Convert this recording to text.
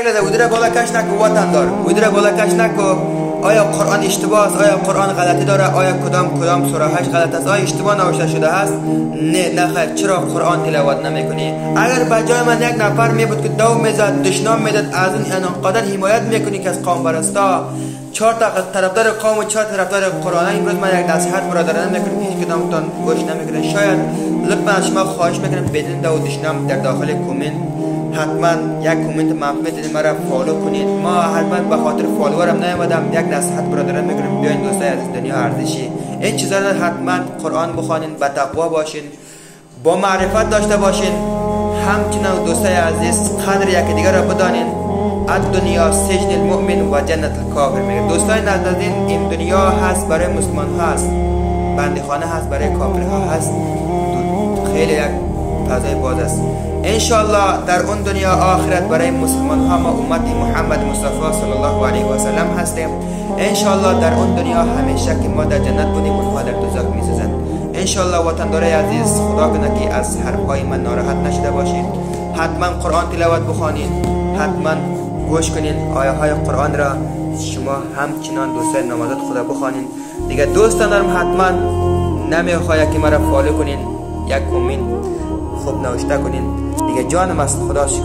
ودره بالا کش نکو وطن دار، ودره بالا کش نکو. آیا قرآن اشتباه است؟ آیا قرآن غلطی داره؟ آیا کدام سوره هاش غلط است؟ آیا اشتباه نوشته شده است؟ نه خیر. چرا قرآن تلاوت نمیکنی؟ اگر بجای من یک نفر می بود که دو میزد دشنام میداد از این انقدر حمایت میکنی که از قوم برستا 4 تا طرفدار قوم و 4 طرفدار قرآن، امروز من یک نصیحت برادران میکنم، هیچ کدامتون گوش نمیکنه. شاید لطفا شما خواهش میکنم بدون دو دشنام در داخل کامنت حتما یک کامنت منفی بدید، مرا فالو کنید. ما حتما به خاطر فالوورم نیومدم، یک نصیحت برادران میکنم بیاین دوستای از دنیا ارزشی این چیزا رو حتما قرآن بخوانید، با تقوا باشین، با معرفت داشته باشین. همچنین دوستای عزیز قدر یکدیگر را بدانین. الدنیا سجن المؤمن و جنت الکافر. میگه دوستای نازنین این دنیا هست برای مسلمان ها هست، بندخانه هست برای کافر ها هست. خیلی یک فضای باز است. انشاءالله در اون دنیا آخرت برای مسلمان ها ما امت محمد مصطفی صلی الله علیه و سلم هستیم. انشاءالله در اون دنیا همیشه که ما در جنت بودیم اونها در دوزخ میسوزند. انشاءالله وطندارای عزیز خدا کنه که از حرفهای من ناراحت نشده باشید. حتما قرآن تلاوت بخوانید، حتما گوش کنین آیه های قرآن را. شما همچنان دوستای نمازات خدا بخوانید. دیگه دوستان دارم حتما نمیخواد که مرا فالو کنین، یک کامنت خوب نوشته کنین. دیگه جانم است. خدا شکر.